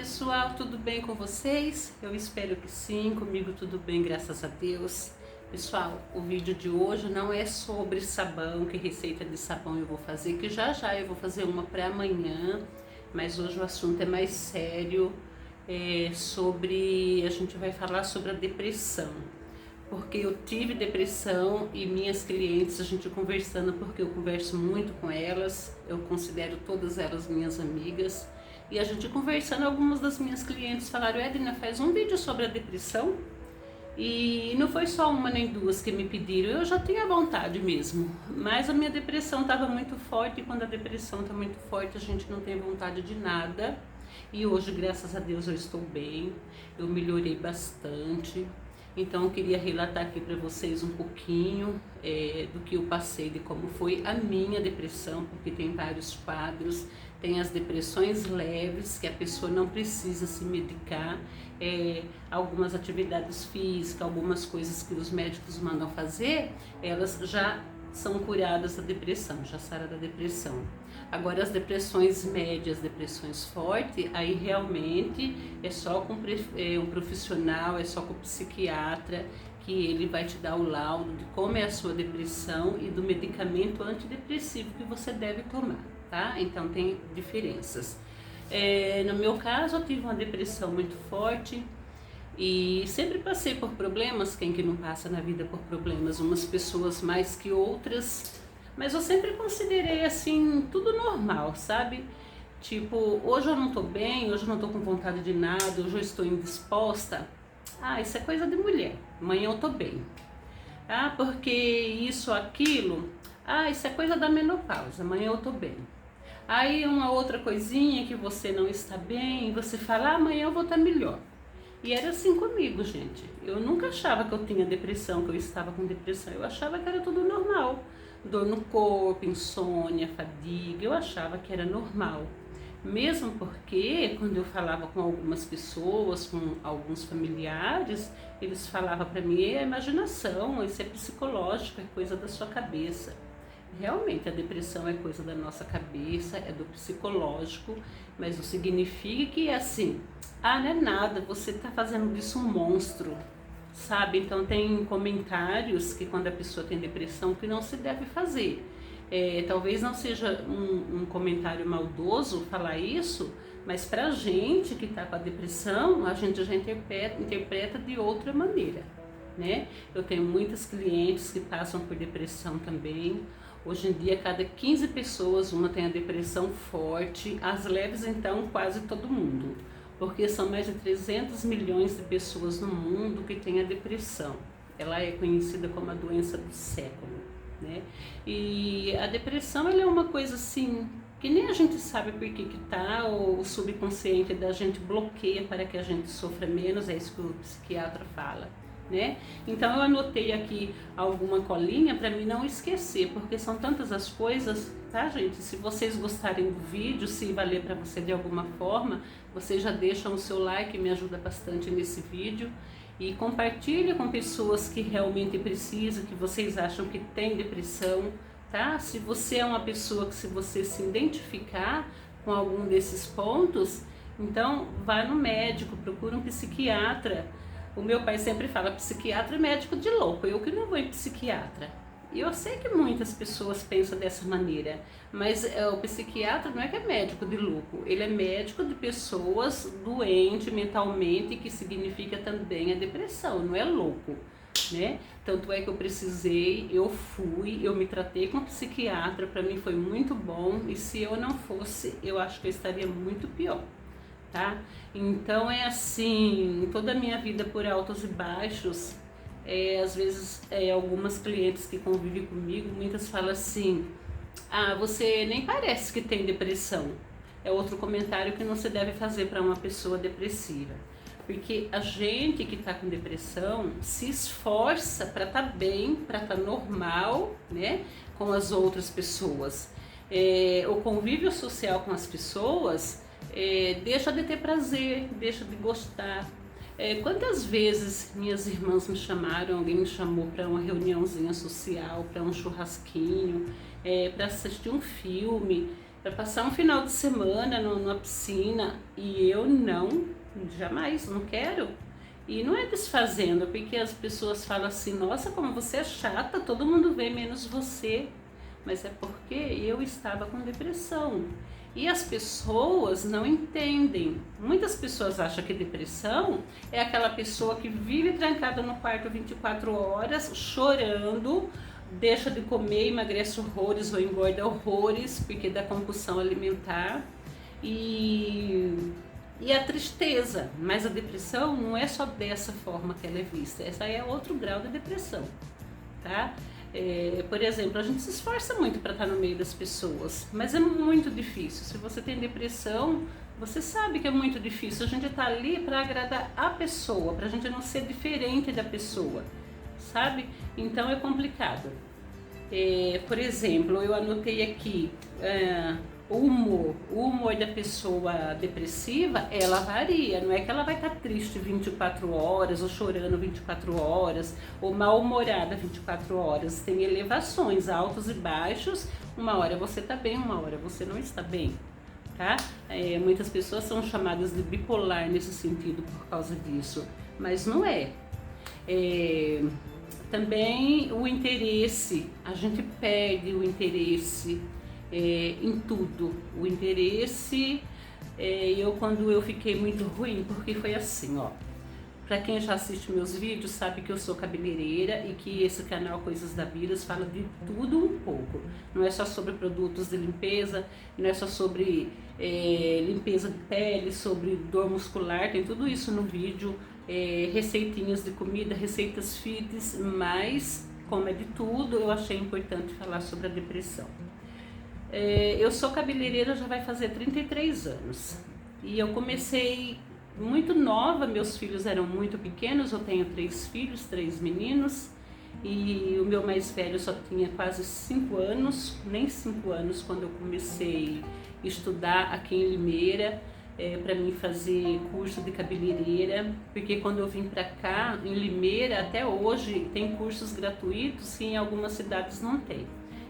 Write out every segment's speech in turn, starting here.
pessoal, tudo bem com vocês? Eu espero que sim, comigo tudo bem, graças a Deus. Pessoal, o vídeo de hoje não é sobre sabão, que receita de sabão eu vou fazer, que já eu vou fazer uma para amanhã, mas hoje o assunto é mais sério, a gente vai falar sobre a depressão. Porque eu tive depressão e minhas clientes, a gente conversando, porque eu converso muito com elas, eu considero todas elas minhas amigas, e a gente conversando, algumas das minhas clientes falaram: Edna, faz um vídeo sobre a depressão. E não foi só uma nem duas que me pediram, eu já tinha vontade mesmo, mas a minha depressão estava muito forte, e quando a depressão está muito forte a gente não tem vontade de nada. E hoje, graças a Deus, eu estou bem, eu melhorei bastante. Então eu queria relatar aqui para vocês um pouquinho do que eu passei, de como foi a minha depressão, porque tem vários quadros. Tem as depressões leves, que a pessoa não precisa se medicar, algumas atividades físicas, algumas coisas que os médicos mandam fazer, elas já são curadas da depressão, já sara da depressão. Agora as depressões médias, depressões fortes, aí realmente é só com um profissional, é só com o psiquiatra, que ele vai te dar o laudo de como é a sua depressão e do medicamento antidepressivo que você deve tomar, tá? Então tem diferenças. No meu caso, eu tive uma depressão muito forte e sempre passei por problemas. Quem que não passa na vida por problemas? Umas pessoas mais que outras, mas eu sempre considerei assim, tudo normal, sabe? Tipo, hoje eu não tô bem, hoje eu não tô com vontade de nada, hoje eu estou indisposta. Ah, isso é coisa de mulher, amanhã eu tô bem. Ah, porque isso, aquilo, ah, isso é coisa da menopausa, amanhã eu tô bem. Aí uma outra coisinha que você não está bem, você fala: ah, amanhã eu vou estar melhor. E era assim comigo, gente. Eu nunca achava que eu tinha depressão, que eu estava com depressão. Eu achava que era tudo normal. Dor no corpo, insônia, fadiga, eu achava que era normal. Mesmo porque, quando eu falava com algumas pessoas, com alguns familiares, eles falavam para mim: é imaginação, isso é psicológico, é coisa da sua cabeça. Realmente, a depressão é coisa da nossa cabeça, é do psicológico, mas não significa que é assim: ah, não é nada, você está fazendo disso um monstro, sabe? Então tem comentários que quando a pessoa tem depressão que não se deve fazer. Talvez não seja um comentário maldoso falar isso, mas pra gente que está com a depressão, a gente já interpreta de outra maneira, né? Eu tenho muitas clientes que passam por depressão também. Hoje em dia, cada 15 pessoas, uma tem a depressão forte, as leves então quase todo mundo, porque são mais de 300 milhões de pessoas no mundo que têm a depressão. Ela é conhecida como a doença do século, né? E a depressão, ela é uma coisa assim, que nem a gente sabe por que tá, ou o subconsciente da gente bloqueia para que a gente sofra menos, é isso que o psiquiatra fala, né? Então eu anotei aqui alguma colinha para mim não esquecer, porque são tantas as coisas, tá, gente? Se vocês gostarem do vídeo, se valer para você de alguma forma, vocês já deixam o seu like, me ajuda bastante nesse vídeo, e compartilha com pessoas que realmente precisam, que vocês acham que tem depressão, tá? Se você é uma pessoa que, se você se identificar com algum desses pontos, então vá no médico, procura um psiquiatra. O meu pai sempre fala: psiquiatra é médico de louco, eu que não vou em psiquiatra. E eu sei que muitas pessoas pensam dessa maneira, mas o psiquiatra não é que é médico de louco, ele é médico de pessoas doentes mentalmente, que significa também a depressão, não é louco, né? Tanto é que eu precisei, eu fui, eu me tratei com um psiquiatra, para mim foi muito bom, e se eu não fosse, eu acho que eu estaria muito pior. Tá? Então é assim, toda a minha vida por altos e baixos. Às vezes algumas clientes que convivem comigo, muitas falam assim: ah, você nem parece que tem depressão. É outro comentário que não se deve fazer para uma pessoa depressiva, porque a gente que está com depressão se esforça para estar bem, para estar normal, né, com as outras pessoas. O convívio social com as pessoas deixa de ter prazer, deixa de gostar. Quantas vezes minhas irmãs me chamaram, alguém me chamou para uma reuniãozinha social, para um churrasquinho, para assistir um filme. para passar um final de semana numa piscina, e eu não, jamais, não quero. E não é desfazendo, porque as pessoas falam assim, nossa, como você é chata, todo mundo vê menos você. Mas é porque eu estava com depressão. E as pessoas não entendem. Muitas pessoas acham que depressão é aquela pessoa que vive trancada no quarto 24 horas, chorando, deixa de comer, emagrece horrores ou engorda horrores, porque dá compulsão alimentar. E a tristeza, mas a depressão não é só dessa forma que ela é vista, essa é outro grau de depressão, tá? Por exemplo, a gente se esforça muito para estar no meio das pessoas, mas é muito difícil. Se você tem depressão, você sabe que é muito difícil. A gente está ali para agradar a pessoa, para a gente não ser diferente da pessoa, sabe? Então é complicado. Por exemplo, eu anotei aqui o humor da pessoa depressiva, ela varia, não é que ela vai estar triste 24 horas, ou chorando 24 horas, ou mal-humorada 24 horas, tem elevações, altos e baixos, uma hora você está bem, uma hora você não está bem, tá? Muitas pessoas são chamadas de bipolar nesse sentido por causa disso, mas não é. Também o interesse, a gente perde o interesse em tudo. O interesse, quando eu fiquei muito ruim, porque foi assim, ó. Pra quem já assiste meus vídeos sabe que eu sou cabeleireira e que esse canal Coisas da Vida fala de tudo um pouco. Não é só sobre produtos de limpeza, não é só sobre limpeza de pele, sobre dor muscular, tem tudo isso no vídeo. Receitinhas de comida, receitas fitness, mas como é de tudo, eu achei importante falar sobre a depressão. Eu sou cabeleireira, já vai fazer 33 anos e eu comecei muito nova, meus filhos eram muito pequenos, eu tenho 3 filhos, 3 meninos, e o meu mais velho só tinha quase 5 anos, nem 5 anos quando eu comecei a estudar aqui em Limeira, para mim fazer curso de cabeleireira, porque quando eu vim para cá, em Limeira, até hoje tem cursos gratuitos que em algumas cidades não tem.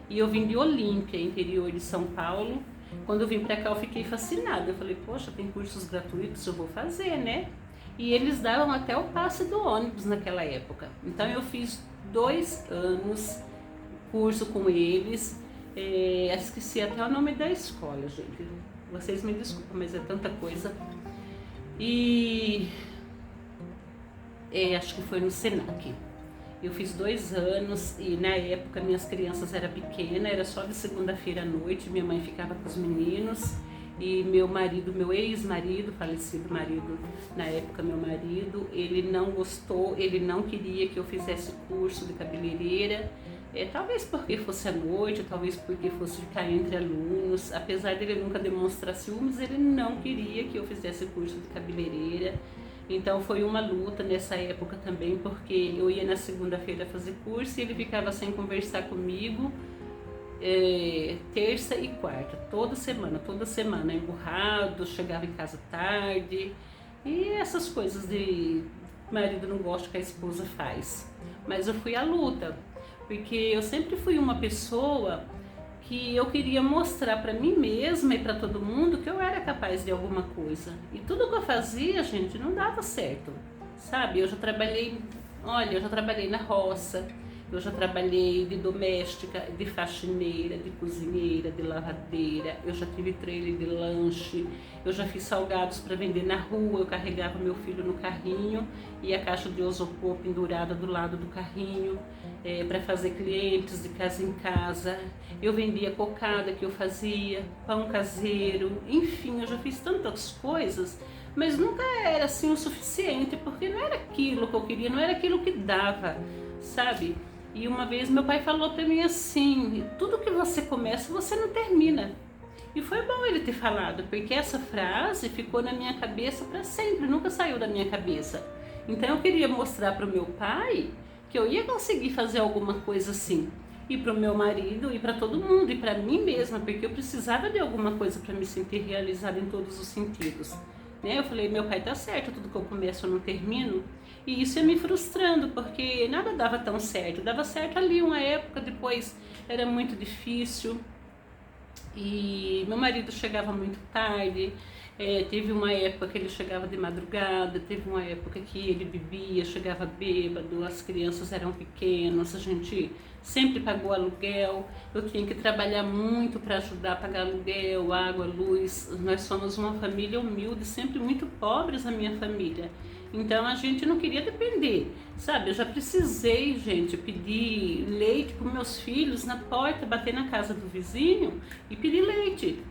E eu vim de Olímpia, interior de São Paulo. Quando eu vim para cá eu fiquei fascinada, eu falei, poxa, tem cursos gratuitos, eu vou fazer, né? E eles davam até o passe do ônibus naquela época. Então eu fiz 2 anos curso com eles, esqueci até o nome da escola, gente. Vocês me desculpem, mas é tanta coisa. E acho que foi no Senac. Eu fiz 2 anos e na época minhas crianças eram pequenas, era só de segunda-feira à noite, minha mãe ficava com os meninos e meu marido, meu ex-marido, falecido marido, na época meu marido, ele não gostou, ele não queria que eu fizesse curso de cabeleireira, talvez porque fosse à noite, talvez porque fosse ficar entre alunos, apesar dele nunca demonstrar ciúmes, ele não queria que eu fizesse curso de cabeleireira. Então foi uma luta nessa época também, porque eu ia na segunda-feira fazer curso e ele ficava sem conversar comigo terça e quarta, toda semana, emburrado, chegava em casa tarde e essas coisas de marido não gosta que a esposa faz. Mas eu fui à luta, porque eu sempre fui uma pessoa que eu queria mostrar para mim mesma e para todo mundo que eu era capaz de alguma coisa. E tudo que eu fazia, gente, não dava certo, sabe? Eu já trabalhei na roça, eu já trabalhei de doméstica, de faxineira, de cozinheira, de lavadeira, eu já tive trailer de lanche, eu já fiz salgados para vender na rua, eu carregava meu filho no carrinho e a caixa de isopor pendurada do lado do carrinho para fazer clientes de casa em casa. Eu vendia cocada que eu fazia, pão caseiro, enfim, eu já fiz tantas coisas, mas nunca era assim o suficiente, porque não era aquilo que eu queria, não era aquilo que dava, sabe? E uma vez meu pai falou para mim assim, tudo que você começa, você não termina. E foi bom ele ter falado, porque essa frase ficou na minha cabeça para sempre, nunca saiu da minha cabeça. Então eu queria mostrar para o meu pai que eu ia conseguir fazer alguma coisa assim. E para o meu marido, e para todo mundo, e para mim mesma, porque eu precisava de alguma coisa para me sentir realizada em todos os sentidos. Eu falei, meu pai tá certo, tudo que eu começo eu não termino. E isso ia me frustrando, porque nada dava tão certo. Dava certo ali uma época, depois era muito difícil. E meu marido chegava muito tarde, teve uma época que ele chegava de madrugada, teve uma época que ele bebia, chegava bêbado, as crianças eram pequenas, a gente sempre pagou aluguel, eu tinha que trabalhar muito para ajudar a pagar aluguel, água, luz. Nós somos uma família humilde, sempre muito pobres a minha família. Então a gente não queria depender, sabe? Eu já precisei, gente, pedir leite para meus filhos na porta, bater na casa do vizinho e pedir leite.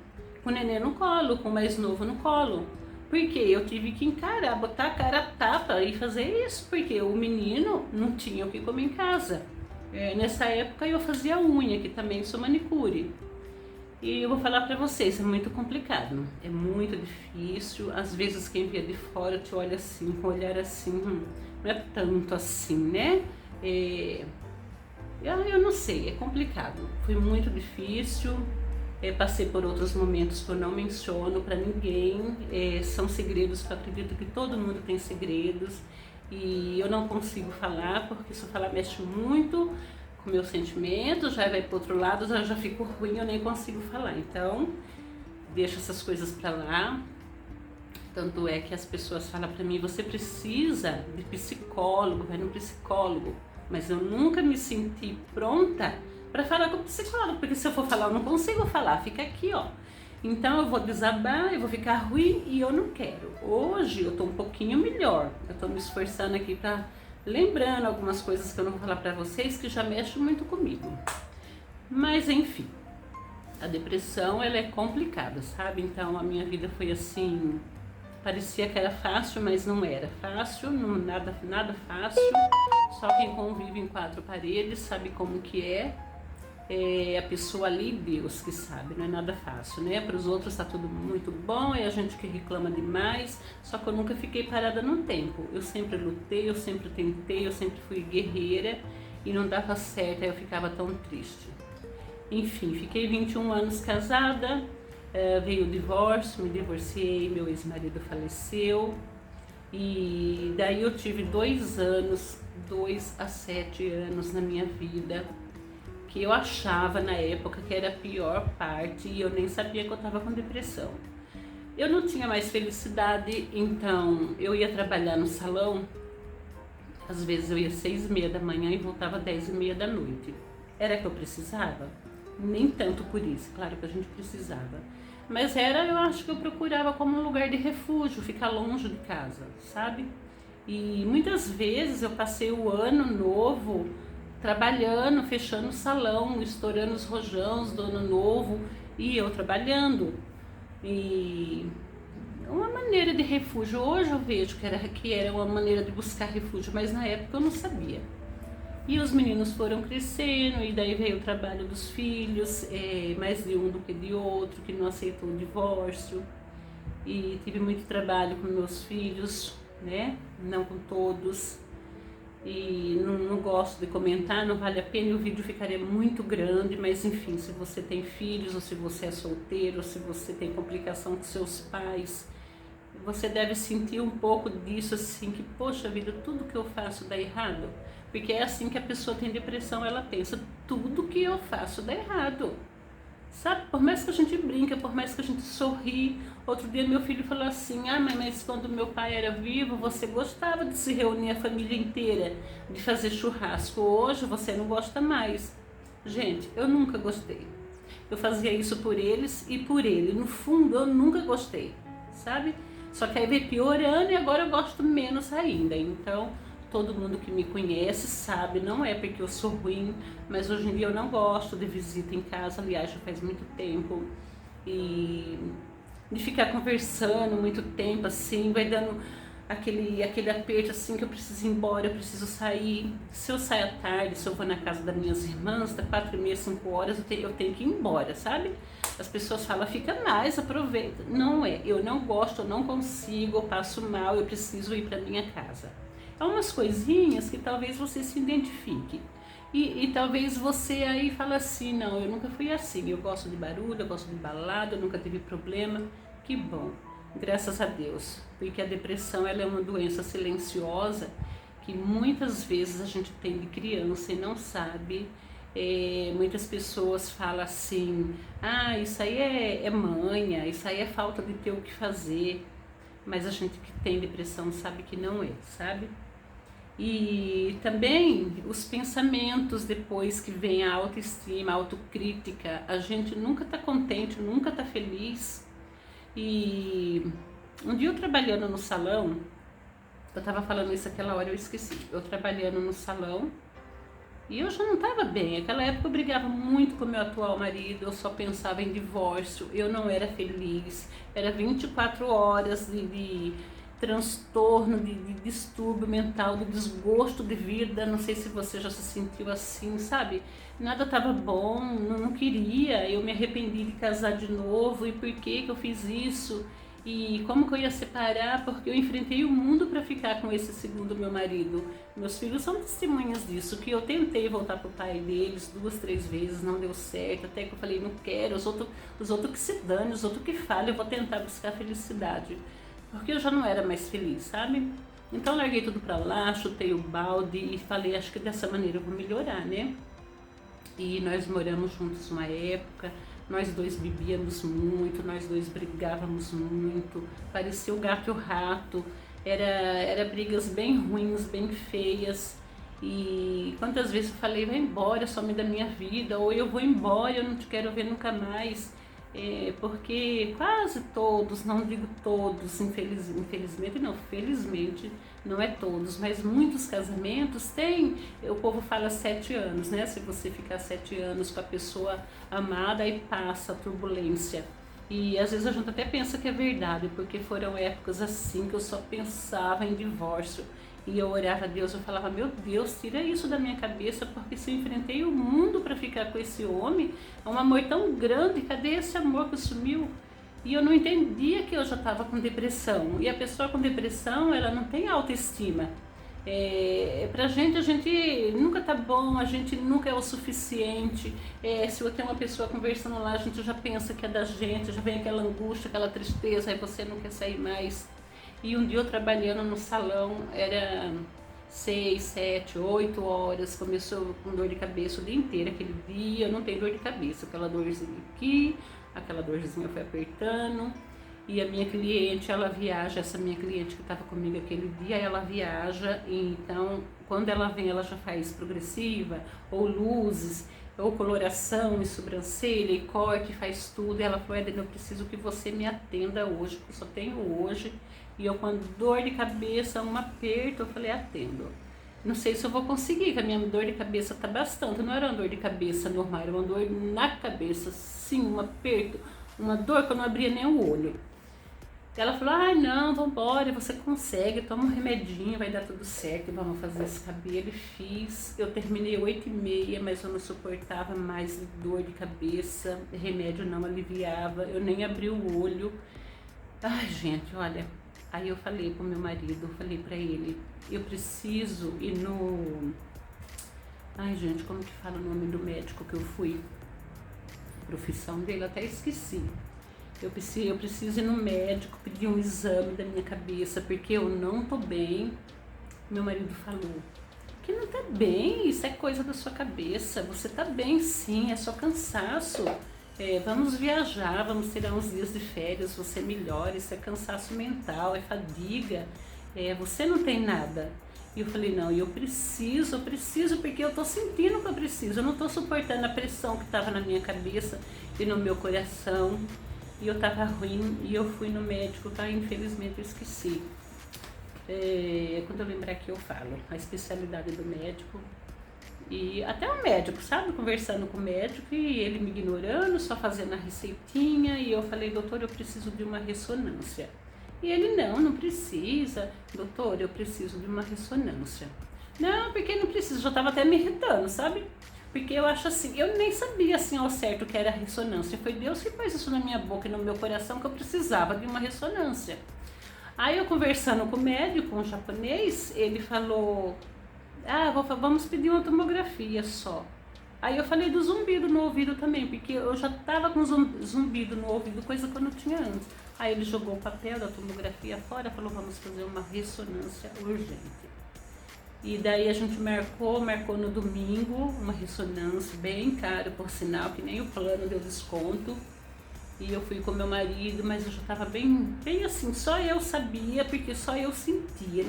Com o neném no colo, com o mais novo no colo. Porque eu tive que encarar, botar a cara a tapa e fazer isso, porque o menino não tinha o que comer em casa. Nessa época eu fazia unha, que também sou manicure. E eu vou falar pra vocês, é muito complicado, é muito difícil. Às vezes quem vê de fora te olha assim, com um olhar assim, não é tanto assim, né? Eu não sei, é complicado. Foi muito difícil, passei por outros momentos que eu não menciono pra ninguém. São segredos que eu acredito que todo mundo tem segredos. E eu não consigo falar, porque se eu falar mexe muito com meus sentimentos, já vai para outro lado, já fico ruim, eu nem consigo falar. Então, deixa essas coisas para lá. Tanto é que as pessoas falam para mim, você precisa de psicólogo, vai no psicólogo. Mas eu nunca me senti pronta para falar com o psicólogo, porque se eu for falar, eu não consigo falar, fica aqui, ó. Então eu vou desabar, eu vou ficar ruim e eu não quero. Hoje eu tô um pouquinho melhor, eu tô me esforçando aqui para lembrando algumas coisas que eu não vou falar para vocês, que já mexem muito comigo. Mas enfim, a depressão ela é complicada, sabe? Então a minha vida foi assim, parecia que era fácil, mas não era fácil, não, nada fácil. Só quem convive em quatro paredes sabe como que é. A pessoa ali, Deus que sabe, não é nada fácil, né? Para os outros está tudo muito bom, é a gente que reclama demais, só que eu nunca fiquei parada no tempo. Eu sempre lutei, eu sempre tentei, eu sempre fui guerreira e não dava certo, aí eu ficava tão triste. Enfim, fiquei 21 anos casada, veio o divórcio, me divorciei, meu ex-marido faleceu e daí eu tive 2 a 7 anos na minha vida, que eu achava na época que era a pior parte e eu nem sabia que eu estava com depressão. Eu não tinha mais felicidade, então eu ia trabalhar no salão, às vezes eu ia 6h30 da manhã e voltava 10h30 da noite. Era que eu precisava? Nem tanto por isso, claro que a gente precisava. Mas eu acho que eu procurava como um lugar de refúgio, ficar longe de casa, sabe? E muitas vezes eu passei o ano novo trabalhando, fechando o salão, estourando os rojões do ano novo e eu trabalhando. E uma maneira de refúgio, hoje eu vejo que era uma maneira de buscar refúgio, mas na época eu não sabia. E os meninos foram crescendo e daí veio o trabalho dos filhos, mais de um do que de outro, que não aceitou o divórcio. E tive muito trabalho com meus filhos, né? Não com todos. E não gosto de comentar, não vale a pena, e o vídeo ficaria muito grande, mas enfim, se você tem filhos, ou se você é solteiro, ou se você tem complicação com seus pais, você deve sentir um pouco disso, assim, que poxa vida, tudo que eu faço dá errado. Porque é assim que a pessoa tem depressão, ela pensa, tudo que eu faço dá errado. Sabe, por mais que a gente brinca, por mais que a gente sorri. Outro dia meu filho falou assim, mãe, mas quando meu pai era vivo, você gostava de se reunir a família inteira, de fazer churrasco. Hoje você não gosta mais. Gente, eu nunca gostei. Eu fazia isso por eles e por ele. No fundo, eu nunca gostei, sabe? Só que aí veio piorando e agora eu gosto menos ainda. Então, todo mundo que me conhece sabe, não é porque eu sou ruim, mas hoje em dia eu não gosto de visita em casa, aliás, já faz muito tempo. E de ficar conversando muito tempo, assim, vai dando aquele aperto, assim, que eu preciso ir embora, eu preciso sair. Se eu saio à tarde, se eu vou na casa das minhas irmãs, da 4h30, 5h, eu tenho que ir embora, sabe? As pessoas falam, fica mais, aproveita. Não é, eu não gosto, eu não consigo, eu passo mal, eu preciso ir para minha casa. É umas coisinhas que talvez você se identifique. E talvez você aí fale assim, não, eu nunca fui assim, eu gosto de barulho, eu gosto de balada, eu nunca tive problema. Que bom, graças a Deus, porque a depressão ela é uma doença silenciosa que muitas vezes a gente tem de criança e não sabe. Muitas pessoas falam assim, ah, isso aí é manha, isso aí é falta de ter o que fazer, mas a gente que tem depressão sabe que não é, sabe? E também os pensamentos depois que vem a autoestima, a autocrítica, a gente nunca está contente, nunca está feliz. E um dia eu trabalhando no salão, eu estava falando isso aquela hora, eu esqueci, eu trabalhando no salão, e eu já não estava bem. Naquela época eu brigava muito com meu atual marido, eu só pensava em divórcio, eu não era feliz, era 24 horas de transtorno, de distúrbio mental, de desgosto de vida. Não sei se você já se sentiu assim, sabe? Nada estava bom, não queria, eu me arrependi de casar de novo, e por que eu fiz isso? E como que eu ia separar, porque eu enfrentei o mundo para ficar com esse segundo meu marido. Meus filhos são testemunhas disso, que eu tentei voltar pro pai deles 2, 3 vezes, não deu certo, até que eu falei, não quero, os outros que se dane, os outros que falem, eu vou tentar buscar felicidade. Porque eu já não era mais feliz, sabe? Então eu larguei tudo pra lá, chutei o balde e falei, acho que dessa maneira eu vou melhorar, né? E nós moramos juntos uma época, nós dois bebíamos muito, nós dois brigávamos muito, parecia o gato e o rato, era brigas bem ruins, bem feias. E quantas vezes eu falei, vai embora, some da minha vida, ou eu vou embora, eu não te quero ver nunca mais. Porque quase todos, não digo todos, infelizmente não, felizmente não é todos, mas muitos casamentos têm, o povo fala 7 anos, né? Se você ficar 7 anos com a pessoa amada, aí passa a turbulência. E às vezes a gente até pensa que é verdade, porque foram épocas assim que eu só pensava em divórcio. E eu orava a Deus, eu falava, meu Deus, tira isso da minha cabeça, porque se eu enfrentei o mundo para ficar com esse homem, é um amor tão grande, cadê esse amor que sumiu? E eu não entendia que eu já estava com depressão. E a pessoa com depressão, ela não tem autoestima. Pra gente, a gente nunca tá bom, a gente nunca é o suficiente. Se eu tenho uma pessoa conversando lá, a gente já pensa que é da gente, já vem aquela angústia, aquela tristeza, aí você não quer sair mais. E um dia eu trabalhando no salão, era 6, 7, 8 horas, começou com dor de cabeça o dia inteiro, aquele dia eu não tenho dor de cabeça, aquela dorzinha aqui, aquela dorzinha foi apertando. E a minha cliente, ela viaja, essa minha cliente que estava comigo aquele dia, ela viaja, e então quando ela vem ela já faz progressiva, ou luzes, ou coloração e sobrancelha e corte, faz tudo. E ela falou, Eden, eu preciso que você me atenda hoje, porque eu só tenho hoje. E eu com dor de cabeça, um aperto, eu falei, atendo. Não sei se eu vou conseguir, que a minha dor de cabeça tá bastante, não era uma dor de cabeça normal, era uma dor na cabeça, sim, um aperto, uma dor que eu não abria nem o olho. Ela falou, não, vambora, você consegue, toma um remedinho, vai dar tudo certo, vamos fazer esse cabelo. E fiz, eu terminei 8h30, mas eu não suportava mais dor de cabeça, remédio não aliviava, eu nem abri o olho. Ai, gente, olha, aí eu falei pro meu marido, eu falei pra ele, eu preciso ir no... Ai, gente, como que fala o nome do médico que eu fui? A profissão dele, eu até esqueci. Eu preciso ir no médico, pedir um exame da minha cabeça, porque eu não tô bem. Meu marido falou, que não tá bem, isso é coisa da sua cabeça, você tá bem sim, é só cansaço. Vamos viajar, vamos tirar uns dias de férias, você melhora, isso é cansaço mental, é fadiga, você não tem nada. E eu falei, não, eu preciso, porque eu tô sentindo que eu preciso, eu não tô suportando a pressão que tava na minha cabeça e no meu coração. E eu tava ruim e eu fui no médico, tá? Infelizmente eu esqueci. Quando eu lembrar aqui eu falo a especialidade do médico. E até o médico, sabe? Conversando com o médico e ele me ignorando, só fazendo a receitinha. E eu falei, doutor, eu preciso de uma ressonância. E ele, não precisa. Doutor, eu preciso de uma ressonância. Não, porque não precisa, já tava até me irritando, sabe? Porque eu acho assim, eu nem sabia assim ao certo o que era ressonância. Foi Deus que pôs isso na minha boca e no meu coração que eu precisava de uma ressonância. Aí eu conversando com o médico, um japonês, ele falou, vamos pedir uma tomografia só. Aí eu falei do zumbido no ouvido também, porque eu já tava com zumbido no ouvido, coisa que eu não tinha antes. Aí ele jogou o papel da tomografia fora, falou, vamos fazer uma ressonância urgente. E daí a gente marcou no domingo uma ressonância bem cara, por sinal, que nem o plano deu desconto. E eu fui com meu marido, mas eu já estava bem assim, só eu sabia, porque só eu sentia.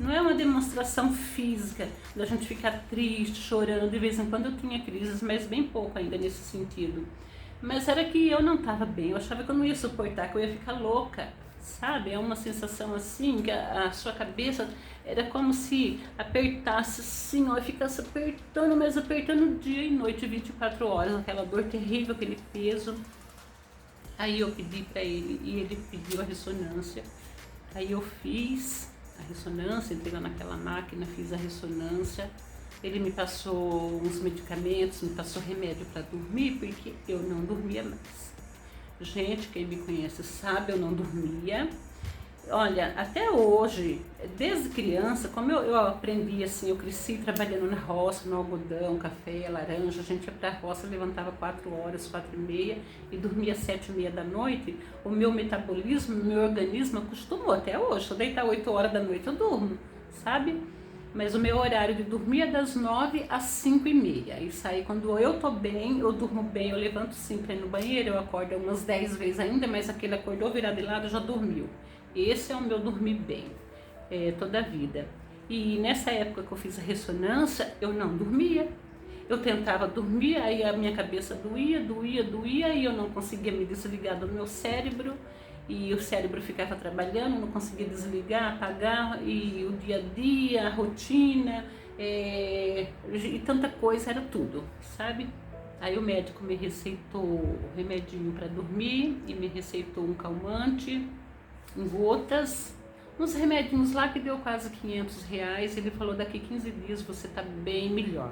Não é uma demonstração física da gente ficar triste, chorando. De vez em quando eu tinha crises, mas bem pouco ainda nesse sentido. Mas era que eu não estava bem, eu achava que eu não ia suportar, que eu ia ficar louca, sabe? É uma sensação assim, que a sua cabeça era como se apertasse assim, ó, e ficasse apertando, mas apertando dia e noite, 24 horas, aquela dor terrível, aquele peso. Aí eu pedi para ele e ele pediu a ressonância. Aí eu fiz a ressonância, entrei lá naquela máquina, fiz a ressonância. Ele me passou uns medicamentos, me passou remédio para dormir, porque eu não dormia mais. Gente, quem me conhece sabe, eu não dormia. Olha, até hoje, desde criança, como eu aprendi assim, eu cresci trabalhando na roça, no algodão, café, laranja, a gente ia pra roça, levantava 4 horas, 4h30 e dormia 7h30 da noite, o meu metabolismo, o meu organismo acostumou até hoje, se eu deitar 8 horas da noite eu durmo, sabe? Mas o meu horário de dormir é das 9 às 5h30, e sair quando eu tô bem, eu durmo bem, eu levanto sim pra ir no banheiro, eu acordo umas 10 vezes ainda, mas aquele acordou virado de lado já dormiu. Esse é o meu dormir bem, toda a vida. E nessa época que eu fiz a ressonância, eu não dormia. Eu tentava dormir, aí a minha cabeça doía, e eu não conseguia me desligar do meu cérebro. E o cérebro ficava trabalhando, não conseguia desligar, apagar, e o dia a dia, a rotina, e tanta coisa, era tudo, sabe? Aí o médico me receitou um remedinho para dormir e me receitou um calmante, em gotas, uns remedinhos lá que deu quase R$ 500. Ele falou, daqui 15 dias você tá bem melhor,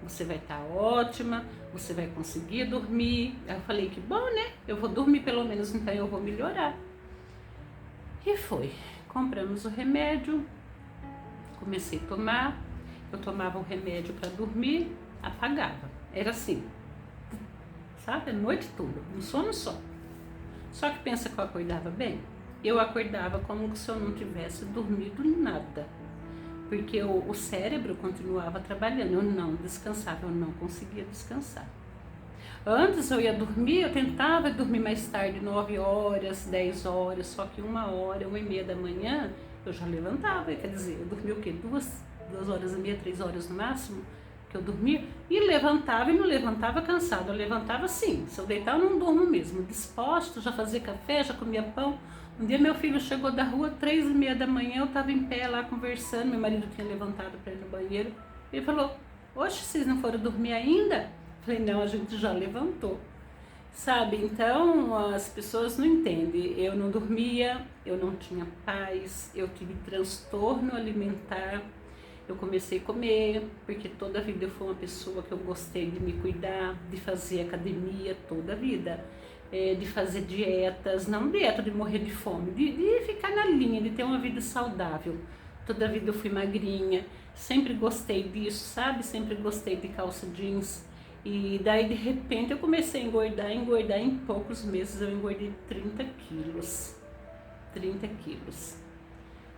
você vai estar ótima, você vai conseguir dormir. Aí eu falei, que bom, né? Eu vou dormir pelo menos, então eu vou melhorar. E foi, compramos o remédio, comecei a tomar, eu tomava o remédio para dormir, apagava, era assim, sabe, a noite toda, um sono só. Só que pensa que eu acordava bem? Eu acordava como se eu não tivesse dormido nada, porque o cérebro continuava trabalhando, eu não descansava, eu não conseguia descansar. Antes eu ia dormir, eu tentava dormir mais tarde, 9 horas, 10 horas, só que 1h, 1h30 da manhã, eu já levantava, quer dizer, eu dormia o quê? 2h30, 3 horas no máximo, que eu dormia, e levantava e não levantava cansado, eu levantava assim, se eu deitar eu não durmo mesmo, disposto, já fazia café, já comia pão. Um dia meu filho chegou da rua, 3h30 da manhã, eu estava em pé lá conversando, meu marido tinha levantado para ir no banheiro, ele falou, oxe, vocês não foram dormir ainda? Falei, não, a gente já levantou, sabe? Então as pessoas não entendem, eu não dormia, eu não tinha paz, eu tive transtorno alimentar, eu comecei a comer, porque toda a vida eu fui uma pessoa que eu gostei de me cuidar, de fazer academia toda a vida. De fazer dietas, não dieta de morrer de fome, de ficar na linha, de ter uma vida saudável. Toda a vida eu fui magrinha, sempre gostei disso, sabe? Sempre gostei de calça jeans. E daí de repente eu comecei a engordar, em poucos meses eu engordei 30 quilos. 30 quilos.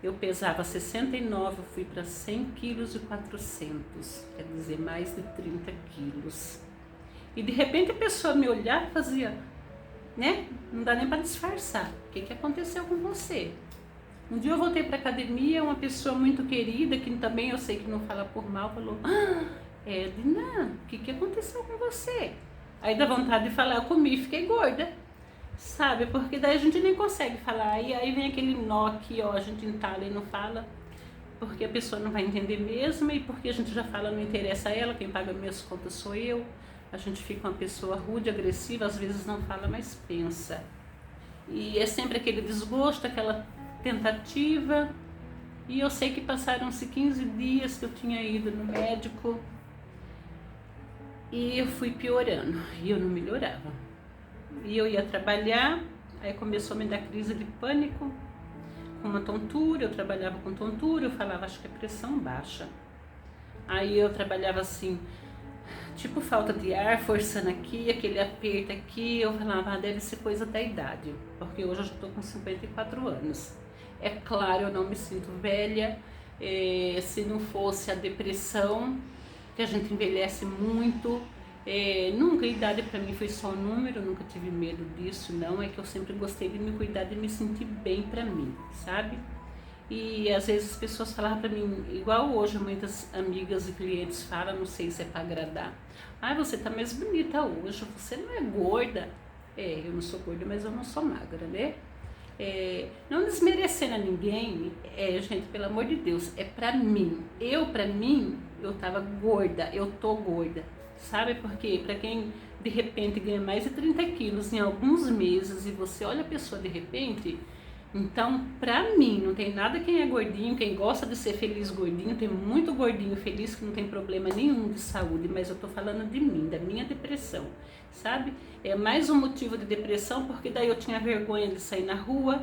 Eu pesava 69, eu fui para 100 quilos e 400, quer dizer, mais de 30 quilos. E de repente a pessoa me olhava e fazia, né? Não dá nem para disfarçar. O que aconteceu com você? Um dia eu voltei para academia, uma pessoa muito querida, que também eu sei que não fala por mal, falou, Edna, o que aconteceu com você? Aí dá vontade de falar, eu comi e fiquei gorda, sabe? Porque daí a gente nem consegue falar, e aí vem aquele nó aqui, ó, a gente entala e não fala, porque a pessoa não vai entender mesmo, e porque a gente já fala, não interessa a ela, quem paga minhas contas sou eu. A gente fica uma pessoa rude, agressiva, às vezes não fala, mas pensa. E é sempre aquele desgosto, aquela tentativa. E eu sei que passaram-se 15 dias que eu tinha ido no médico e eu fui piorando e eu não melhorava. E eu ia trabalhar, aí começou a me dar crise de pânico, com uma tontura, eu trabalhava com tontura, eu falava, acho que é pressão baixa. Aí eu trabalhava assim, tipo falta de ar, forçando aqui, aquele aperto aqui, eu falava, deve ser coisa da idade, porque hoje eu já estou com 54 anos. É claro, eu não me sinto velha, se não fosse a depressão, que a gente envelhece muito. Nunca a idade para mim foi só um número, nunca tive medo disso, não. É que eu sempre gostei de me cuidar, de me sentir bem para mim, sabe? E às vezes as pessoas falavam para mim, igual hoje muitas amigas e clientes falam, não sei se é para agradar: ah, você tá mais bonita hoje, você não é gorda. Eu não sou gorda, mas eu não sou magra, né? Não desmerecendo a ninguém, gente, pelo amor de Deus, é pra mim. Pra mim, eu tava gorda, eu tô gorda, sabe? Porque pra quem de repente ganha mais de 30 quilos em alguns meses e você olha a pessoa de repente, então pra mim não tem nada quem é gordinho, quem gosta de ser feliz gordinho, tem muito gordinho feliz que não tem problema nenhum de saúde, mas eu tô falando de mim, da minha depressão, sabe? É mais um motivo de depressão, porque daí eu tinha vergonha de sair na rua,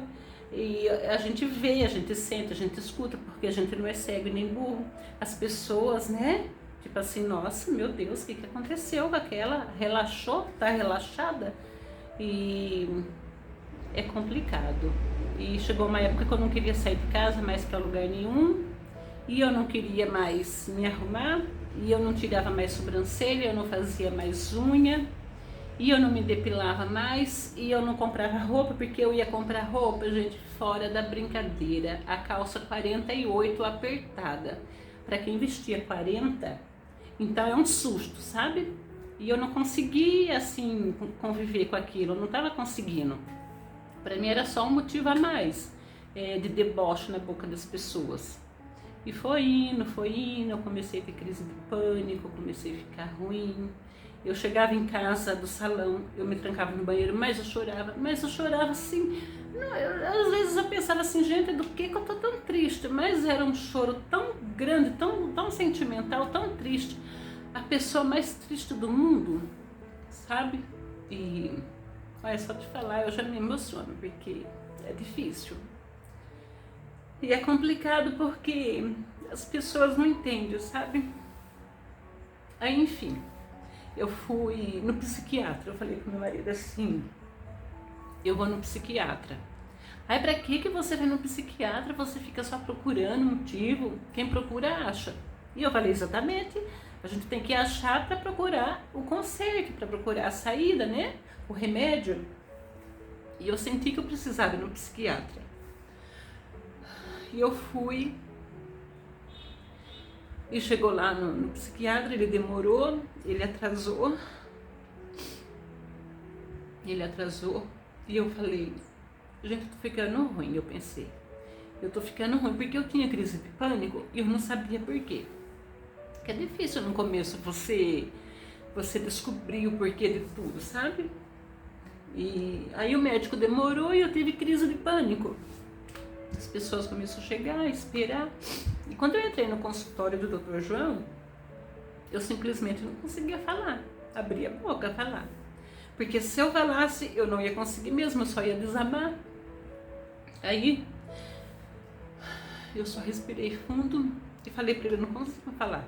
e a gente vê, a gente sente, a gente escuta, porque a gente não é cego nem burro. As pessoas, né? Tipo assim, nossa, meu Deus, o que aconteceu com aquela? Relaxou? Tá relaxada? E é complicado. E chegou uma época que eu não queria sair de casa mais para lugar nenhum, e eu não queria mais me arrumar, e eu não tirava mais sobrancelha, eu não fazia mais unha, e eu não me depilava mais, e eu não comprava roupa, porque eu ia comprar roupa, gente, fora da brincadeira. A calça 48 apertada. Para quem vestia 40, então é um susto, sabe? E eu não conseguia, assim, conviver com aquilo, eu não estava conseguindo. Para mim era só um motivo a mais, de deboche na boca das pessoas. E foi indo, eu comecei a ter crise de pânico, comecei a ficar ruim. Eu chegava em casa do salão, eu me trancava no banheiro, mas eu chorava assim. Não, às vezes eu pensava assim, gente, do que eu tô tão triste? Mas era um choro tão grande, tão sentimental, tão triste. A pessoa mais triste do mundo, sabe? E olha, só te falar, eu já me emociono, porque é difícil. E é complicado porque as pessoas não entendem, sabe? Aí, enfim, eu fui no psiquiatra, eu falei pro meu marido assim, eu vou no psiquiatra. Aí, pra que você vai no psiquiatra? Você fica só procurando motivo, quem procura acha. E eu falei, exatamente, a gente tem que achar para procurar o conserto, para procurar a saída, né? O remédio. E eu senti que eu precisava ir no psiquiatra. E eu fui, e chegou lá no psiquiatra, ele demorou, ele atrasou, e eu falei, gente, eu tô ficando ruim, eu pensei. Eu tô ficando ruim porque eu tinha crise de pânico e eu não sabia por quê. Que é difícil no começo você descobrir o porquê de tudo, sabe? E aí o médico demorou e eu tive crise de pânico. As pessoas começaram a chegar, a esperar. E quando eu entrei no consultório do Dr. João, eu simplesmente não conseguia falar. Abria a boca a falar. Porque se eu falasse, eu não ia conseguir mesmo, eu só ia desabar. Aí, eu só respirei fundo e falei para ele, eu não consigo falar.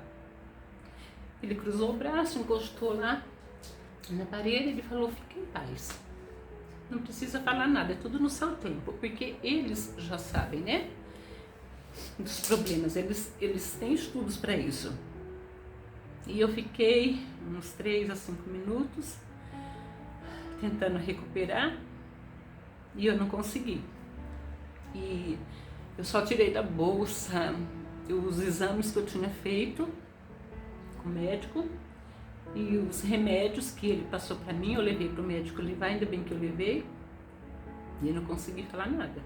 Ele cruzou o braço, encostou lá na parede, ele falou, fica em paz. Não precisa falar nada, é tudo no seu tempo, porque eles já sabem, né? Dos problemas, eles têm estudos para isso. E eu fiquei uns 3 a 5 minutos tentando recuperar e eu não consegui. E eu só tirei da bolsa os exames que eu tinha feito com o médico e os remédios que ele passou para mim, eu levei para o médico levar, ainda bem que eu levei, e eu não consegui falar nada.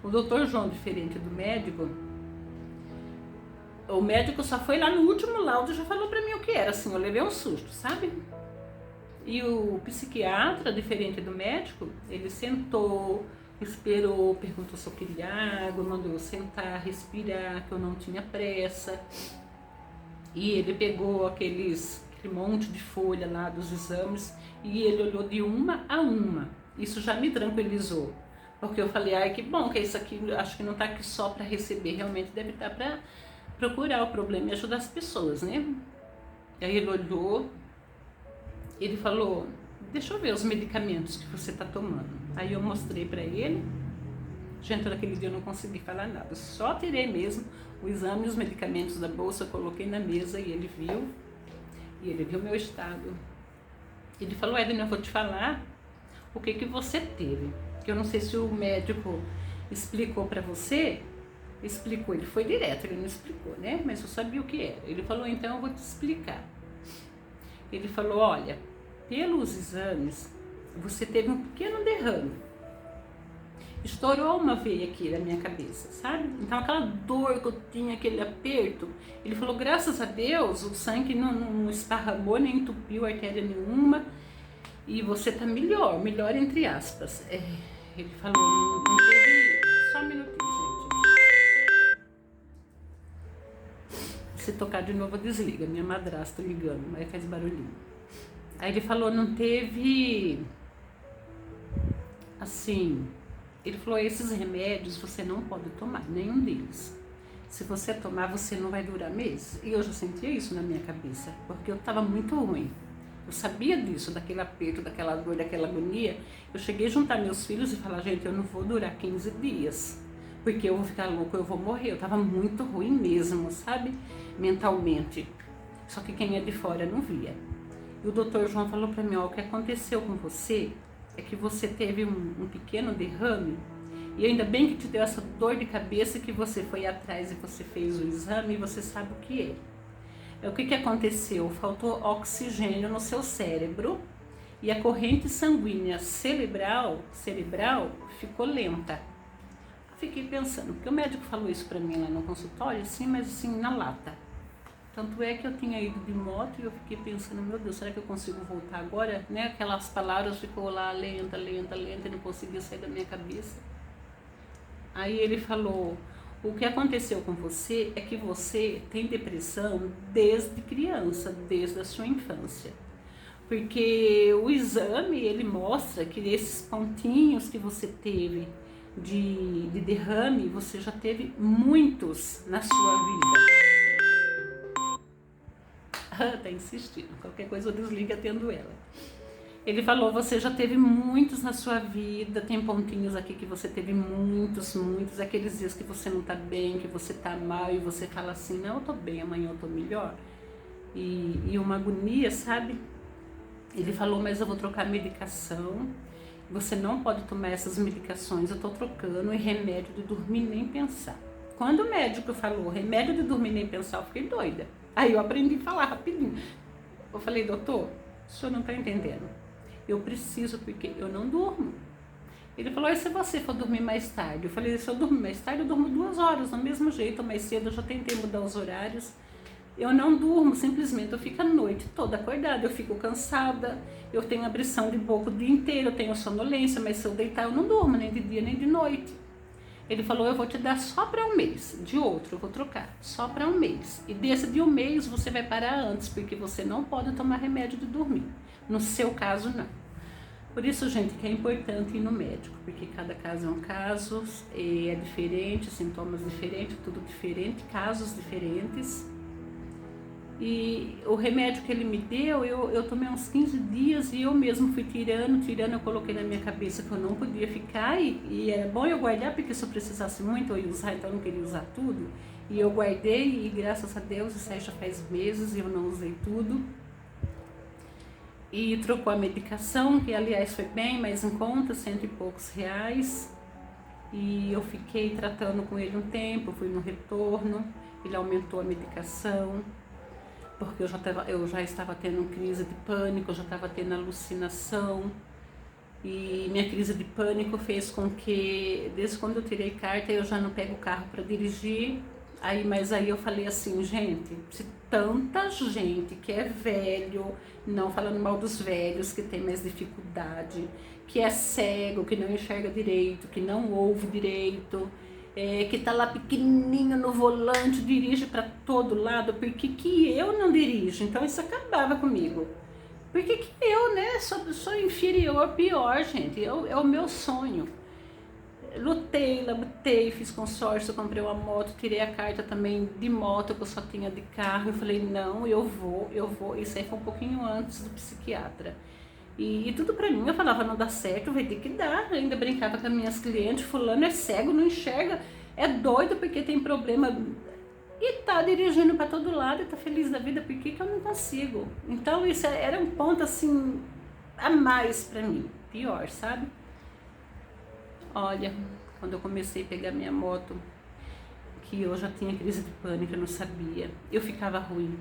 O doutor João, diferente do médico, o médico só foi lá no último laudo e já falou para mim o que era, assim, eu levei um susto, sabe? E o psiquiatra, diferente do médico, ele sentou, esperou, perguntou se eu queria água, mandou eu sentar, respirar, que eu não tinha pressa. E ele pegou aquele monte de folha lá dos exames e ele olhou de uma a uma. Isso já me tranquilizou, porque eu falei, ai, que bom que isso aqui, acho que não está aqui só para receber, realmente deve estar para procurar o problema e ajudar as pessoas, né? Aí ele olhou, ele falou, deixa eu ver os medicamentos que você está tomando. Aí eu mostrei para ele Gente, naquele dia eu não consegui falar nada, só tirei mesmo o exame e os medicamentos da bolsa, coloquei na mesa e ele viu meu estado. Ele falou, Edna, eu vou te falar o que você teve, que eu não sei se o médico explicou para você. Explicou, ele foi direto, ele não explicou, né? Mas eu sabia o que era. Ele falou, então eu vou te explicar. Ele falou, olha, pelos exames, você teve um pequeno derrame. Estourou uma veia aqui na minha cabeça, sabe? Então aquela dor que eu tinha, aquele aperto, ele falou, graças a Deus, o sangue não esparramou, nem entupiu artéria nenhuma, e você tá melhor entre aspas. Ele falou, não teve... Só um minutinho, gente. Se tocar de novo, desliga. Minha madrasta ligando, aí faz barulhinho. Aí ele falou, não teve... Assim... Ele falou, esses remédios você não pode tomar, nenhum deles. Se você tomar, você não vai durar meses. E eu já sentia isso na minha cabeça, porque eu estava muito ruim. Eu sabia disso, daquele aperto, daquela dor, daquela agonia. Eu cheguei a juntar meus filhos e falar, gente, eu não vou durar 15 dias, porque eu vou ficar louco, eu vou morrer. Eu estava muito ruim mesmo, sabe? Mentalmente. Só que quem é de fora não via. E o doutor João falou para mim, ó, o que aconteceu com você é que você teve um pequeno derrame, e ainda bem que te deu essa dor de cabeça, que você foi atrás e você fez o exame e você sabe o que é. O que aconteceu? Faltou oxigênio no seu cérebro e a corrente sanguínea cerebral ficou lenta. Eu fiquei pensando, porque o médico falou isso para mim lá no consultório, assim, mas assim, na lata. Tanto é que eu tinha ido de moto e eu fiquei pensando, meu Deus, será que eu consigo voltar agora? Né? Aquelas palavras ficou lá lenta, e não conseguia sair da minha cabeça. Aí ele falou, o que aconteceu com você é que você tem depressão desde criança, desde a sua infância. Porque o exame, ele mostra que esses pontinhos que você teve de derrame, você já teve muitos na sua vida. Tá insistindo, qualquer coisa eu desligo atendo ela. Ele falou, você já teve muitos na sua vida, tem pontinhos aqui que você teve muitos, aqueles dias que você não tá bem, que você tá mal e você fala assim, não, eu tô bem, amanhã eu tô melhor. E uma agonia, sabe? Ele falou, mas eu vou trocar medicação, você não pode tomar essas medicações, eu tô trocando, e remédio de dormir nem pensar. Quando o médico falou remédio de dormir nem pensar, eu fiquei doida. Aí eu aprendi a falar rapidinho. Eu falei, doutor, o senhor não está entendendo. Eu preciso, porque eu não durmo. Ele falou, e se você for dormir mais tarde? Eu falei, se eu dormir mais tarde, eu durmo 2 horas, do mesmo jeito, mais cedo. Eu já tentei mudar os horários. Eu não durmo, simplesmente eu fico a noite toda acordada, eu fico cansada, eu tenho abrição de boca o dia inteiro, eu tenho sonolência, mas se eu deitar eu não durmo, nem de dia nem de noite. Ele falou, eu vou te dar só para um mês, de outro eu vou trocar, só para um mês. E desse de um mês você vai parar antes, porque você não pode tomar remédio de dormir. No seu caso, não. Por isso, gente, que é importante ir no médico, porque cada caso é um caso, é diferente, sintomas diferentes, tudo diferente, casos diferentes. E o remédio que ele me deu, eu tomei uns 15 dias e eu mesmo fui tirando, eu coloquei na minha cabeça que eu não podia ficar e era bom eu guardar, porque se eu precisasse muito eu ia usar, então eu não queria usar tudo. E eu guardei e graças a Deus, isso aí já faz meses e eu não usei tudo. E trocou a medicação, que aliás foi bem mais em conta, R$100 e poucos. E eu fiquei tratando com ele um tempo, fui no retorno, ele aumentou a medicação. Porque eu já estava tendo crise de pânico, eu já estava tendo alucinação. E minha crise de pânico fez com que, desde quando eu tirei carta, eu já não pego o carro para dirigir. Mas aí eu falei assim, gente, se tanta gente que é velho, não falando mal dos velhos, que tem mais dificuldade, que é cego, que não enxerga direito, que não ouve direito, que tá lá pequenininho no volante, dirige para todo lado, por que eu não dirijo? Então isso acabava comigo. Por que eu, né, sou inferior, pior, gente, é o meu sonho. Labutei, fiz consórcio, comprei uma moto, tirei a carta também de moto, que eu só tinha de carro. Eu falei, não, eu vou. Isso aí foi um pouquinho antes do psiquiatra. E tudo pra mim, eu falava, não dá certo, vai ter que dar. Eu ainda brincava com as minhas clientes, fulano é cego, não enxerga, é doido porque tem problema. E tá dirigindo pra todo lado e tá feliz da vida, por que eu não consigo? Então isso era um ponto assim, a mais pra mim, pior, sabe? Olha, quando eu comecei a pegar minha moto, que eu já tinha crise de pânico, eu não sabia, eu ficava ruim.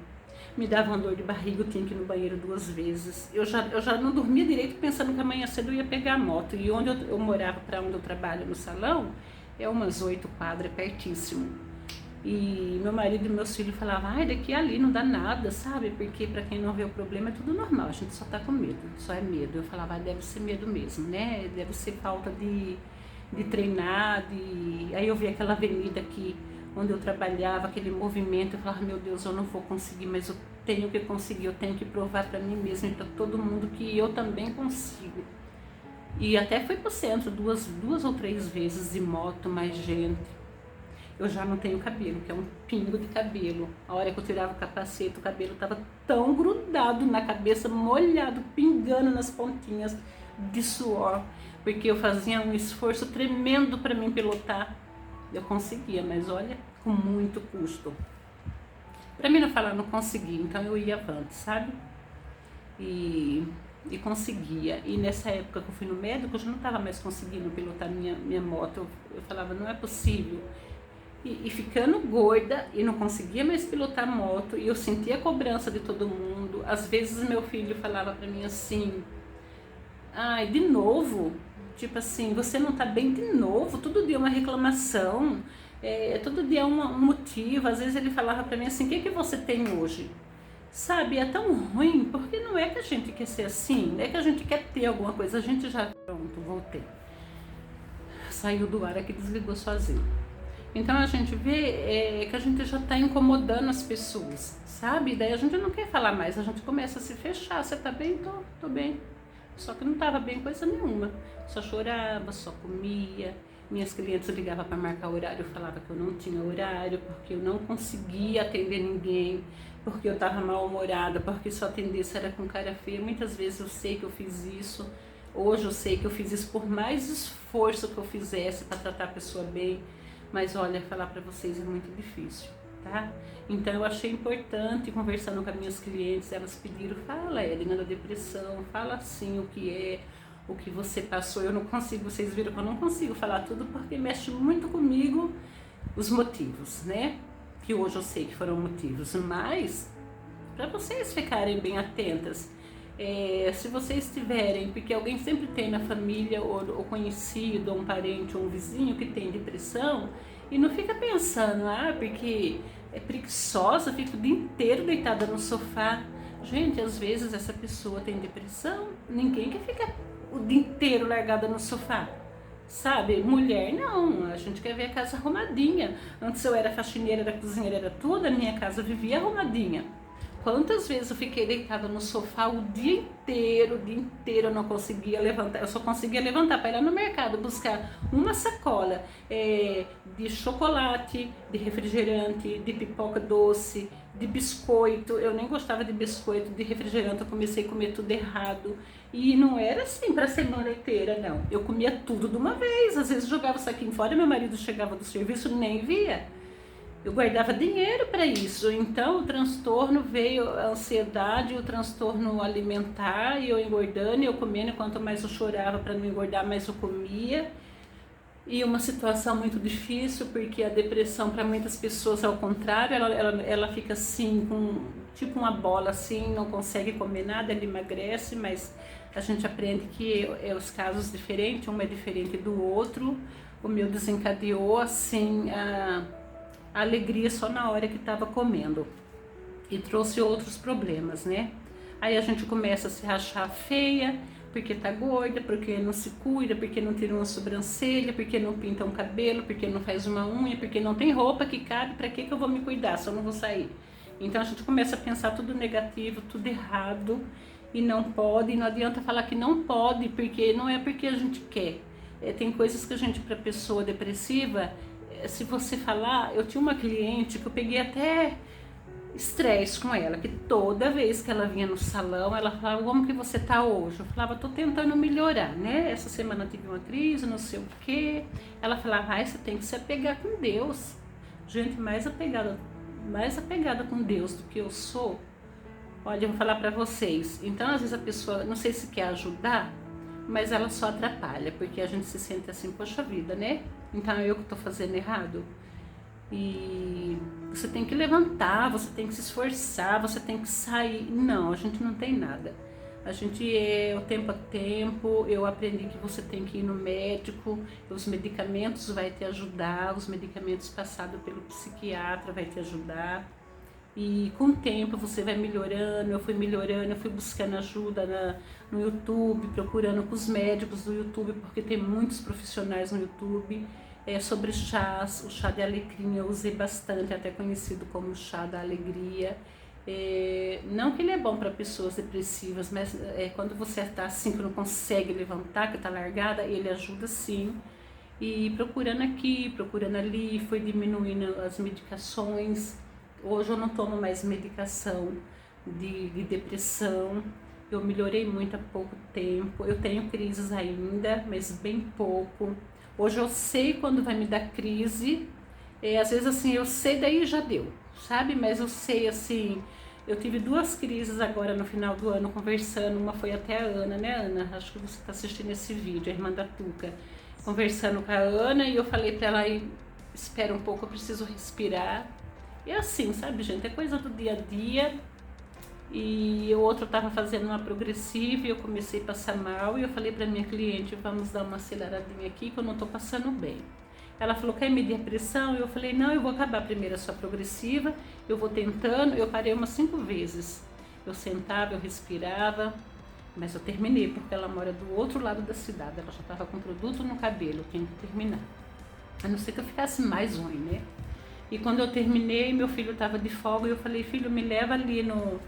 Me dava uma dor de barriga, eu tinha que ir no banheiro 2 vezes. Eu já não dormia direito pensando que amanhã cedo eu ia pegar a moto. E onde eu morava, para onde eu trabalho no salão, é umas 8 quadras, pertíssimo. E meu marido e meus filhos falavam, ai, daqui a ali não dá nada, sabe? Porque para quem não vê o problema é tudo normal, a gente só tá com medo, só é medo. Eu falava, deve ser medo mesmo, né? Deve ser falta de treinar, Aí eu vi aquela avenida aqui, onde eu trabalhava, aquele movimento, eu falava, meu Deus, eu não vou conseguir, mas eu tenho que conseguir, eu tenho que provar para mim mesma e para todo mundo que eu também consigo. E até fui pro centro duas ou 3 vezes de moto, mais gente. Eu já não tenho cabelo, que é um pingo de cabelo. A hora que eu tirava o capacete, o cabelo estava tão grudado na cabeça, molhado, pingando nas pontinhas de suor, porque eu fazia um esforço tremendo para mim pilotar. Eu conseguia, mas olha, com muito custo. Pra mim não falar, não conseguia, então eu ia avante, sabe? E conseguia. E nessa época que eu fui no médico, eu já não estava mais conseguindo pilotar minha moto. Eu falava, não é possível. E ficando gorda, e não conseguia mais pilotar moto, e eu sentia a cobrança de todo mundo. Às vezes meu filho falava pra mim assim, ai, de novo? Tipo assim, você não tá bem de novo? Todo dia uma reclamação, todo dia um motivo. Às vezes ele falava pra mim assim, o que você tem hoje? Sabe, é tão ruim, porque não é que a gente quer ser assim, não é que a gente quer ter alguma coisa, a gente já, pronto, voltei. Saiu do ar aqui, desligou sozinho. Então a gente vê que a gente já está incomodando as pessoas, sabe? Daí a gente não quer falar mais, a gente começa a se fechar. Você tá bem? Tô bem. Só que não estava bem coisa nenhuma. Só chorava, só comia. Minhas clientes ligavam para marcar horário, eu falava que eu não tinha horário, porque eu não conseguia atender ninguém, porque eu estava mal-humorada, porque só atendesse era com cara feia. Muitas vezes eu sei que eu fiz isso. Hoje eu sei que eu fiz isso por mais esforço que eu fizesse para tratar a pessoa bem. Mas olha, falar para vocês é muito difícil, tá? Então eu achei importante, conversando com as minhas clientes, elas pediram, fala, Helena, da depressão, fala assim o que é, o que você passou. Eu não consigo, vocês viram que eu não consigo falar tudo porque mexe muito comigo os motivos, né? Que hoje eu sei que foram motivos, mas para vocês ficarem bem atentas, se vocês tiverem, porque alguém sempre tem na família, ou conhecido, ou um parente, ou um vizinho que tem depressão, e não fica pensando, porque é preguiçosa, fica o dia inteiro deitada no sofá. Gente, às vezes essa pessoa tem depressão, ninguém quer ficar o dia inteiro largada no sofá, sabe? Mulher não, a gente quer ver a casa arrumadinha. Antes eu era faxineira, era cozinheira, era tudo, a minha casa vivia arrumadinha. Quantas vezes eu fiquei deitada no sofá o dia inteiro eu não conseguia levantar, eu só conseguia levantar para ir lá no mercado buscar uma sacola de chocolate, de refrigerante, de pipoca doce, de biscoito. Eu nem gostava de biscoito, de refrigerante, eu comecei a comer tudo errado. E não era assim para a semana inteira, não. Eu comia tudo de uma vez, às vezes jogava o saquinho fora, meu marido chegava do serviço, nem via. Eu guardava dinheiro para isso, então o transtorno veio, a ansiedade, o transtorno alimentar, e eu engordando, e eu comendo, e quanto mais eu chorava para não engordar, mais eu comia. E uma situação muito difícil, porque a depressão para muitas pessoas é ao contrário, ela fica assim, com tipo uma bola assim, não consegue comer nada, ela emagrece, mas a gente aprende que os casos diferentes, um é diferente do outro. O meu desencadeou assim a alegria só na hora que estava comendo e trouxe outros problemas, né? Aí a gente começa a se achar feia, porque tá gorda, porque não se cuida, porque não tira uma sobrancelha, porque não pinta um cabelo, porque não faz uma unha, porque não tem roupa que cabe, para que eu vou me cuidar se eu não vou sair? Então a gente começa a pensar tudo negativo, tudo errado, e não pode, e não adianta falar que não pode, porque não é porque a gente quer. Tem coisas que a gente, para pessoa depressiva, se você falar, eu tinha uma cliente que eu peguei até estresse com ela, que toda vez que ela vinha no salão, ela falava, como que você tá hoje? Eu falava, tô tentando melhorar, né? Essa semana tive uma crise, não sei o quê. Ela falava, ai, você tem que se apegar com Deus. Gente, mais apegada com Deus do que eu sou. Olha, eu vou falar pra vocês. Então, às vezes a pessoa, não sei se quer ajudar, mas ela só atrapalha, porque a gente se sente assim, poxa vida, né? Então, eu que tô fazendo errado. E você tem que levantar, você tem que se esforçar, você tem que sair. Não, a gente não tem nada. A gente é o tempo a tempo. Eu aprendi que você tem que ir no médico, os medicamentos vai te ajudar, os medicamentos passados pelo psiquiatra vai te ajudar. E com o tempo você vai melhorando, eu fui melhorando, eu fui buscando ajuda no YouTube, procurando com os médicos do YouTube, porque tem muitos profissionais no YouTube. Sobre chás, o chá de alecrim eu usei bastante, até conhecido como chá da alegria. Não que ele é bom para pessoas depressivas, mas quando você está assim, que não consegue levantar, que está largada, ele ajuda sim. E procurando aqui, procurando ali, foi diminuindo as medicações. Hoje eu não tomo mais medicação de depressão. Eu melhorei muito há pouco tempo. Eu tenho crises ainda, mas bem pouco. Hoje eu sei quando vai me dar crise, às vezes assim, eu sei daí já deu, sabe? Mas eu sei assim, eu tive 2 crises agora no final do ano conversando, uma foi até a Ana, né Ana? Acho que você está assistindo esse vídeo, a irmã da Tuca, conversando com a Ana e eu falei para ela, espera um pouco, eu preciso respirar. E assim, sabe gente, é coisa do dia a dia. E o outro estava fazendo uma progressiva e eu comecei a passar mal e eu falei para minha cliente, vamos dar uma aceleradinha aqui que eu não estou passando bem. Ela falou, quer medir a pressão? Eu falei, não, eu vou acabar primeiro a sua progressiva, eu vou tentando, eu parei umas 5 vezes. Eu sentava, eu respirava, mas eu terminei porque ela mora do outro lado da cidade, ela já estava com produto no cabelo, eu tinha que terminar. A não ser que eu ficasse mais ruim, né? E quando eu terminei, meu filho estava de folga e eu falei, filho, me leva ali no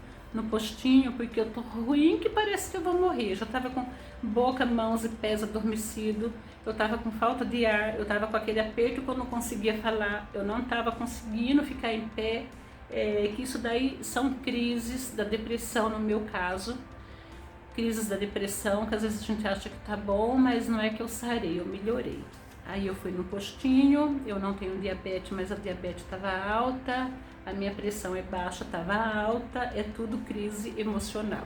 postinho, porque eu tô ruim que parece que eu vou morrer. Eu já tava com boca, mãos e pés adormecido, eu tava com falta de ar, eu tava com aquele aperto que eu não conseguia falar, eu não tava conseguindo ficar em pé, que isso daí são crises da depressão no meu caso, crises da depressão, que às vezes a gente acha que tá bom, mas não é que eu sarei, eu melhorei. Aí eu fui no postinho, eu não tenho diabetes, mas a diabetes estava alta, a minha pressão é baixa, estava alta, é tudo crise emocional.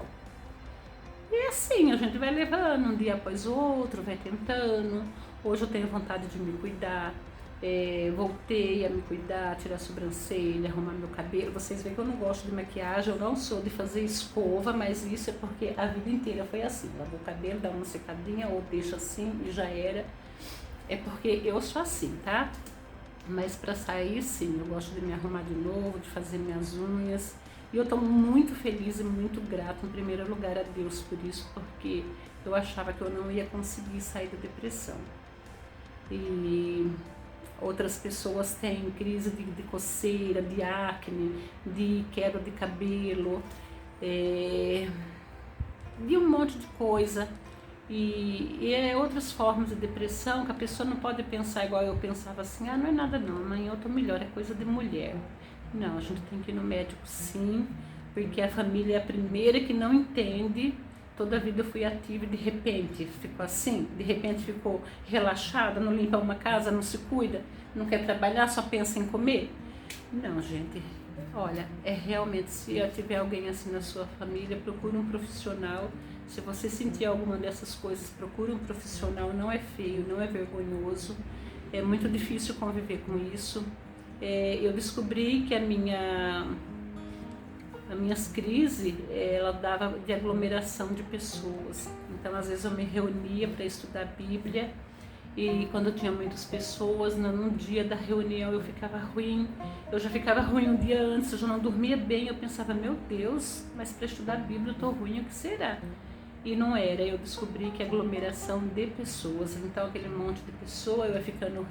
E assim, a gente vai levando um dia após o outro, vai tentando. Hoje eu tenho vontade de me cuidar, voltei a me cuidar, tirar a sobrancelha, arrumar meu cabelo. Vocês veem que eu não gosto de maquiagem, eu não sou de fazer escova, mas isso é porque a vida inteira foi assim. Lavo o cabelo, dá uma secadinha ou deixa assim e já era. É porque eu sou assim, tá? Mas pra sair, sim, eu gosto de me arrumar de novo, de fazer minhas unhas. E eu tô muito feliz e muito grata, em primeiro lugar, a Deus por isso, porque eu achava que eu não ia conseguir sair da depressão. E outras pessoas têm crise de coceira, de acne, de queda de cabelo, de um monte de coisa. E outras formas de depressão que a pessoa não pode pensar igual eu pensava assim, não é nada não, amanhã eu tô melhor, é coisa de mulher. Não, a gente tem que ir no médico sim, porque a família é a primeira que não entende. Toda a vida eu fui ativa e de repente ficou assim, de repente ficou relaxada, não limpa uma casa, não se cuida, não quer trabalhar, só pensa em comer. Não, gente, olha, realmente, se tiver alguém assim na sua família, procure um profissional. Se você sentir alguma dessas coisas, procure um profissional, não é feio, não é vergonhoso, é muito difícil conviver com isso. Eu descobri que as minhas crises, ela dava de aglomeração de pessoas. Então, às vezes eu me reunia para estudar a Bíblia e quando tinha muitas pessoas, num dia da reunião eu ficava ruim. Eu já ficava ruim um dia antes, eu já não dormia bem. Eu pensava, meu Deus, mas para estudar a Bíblia eu tô ruim, o que será? E não era, eu descobri que aglomeração de pessoas, então aquele monte de pessoa, eu ia ficando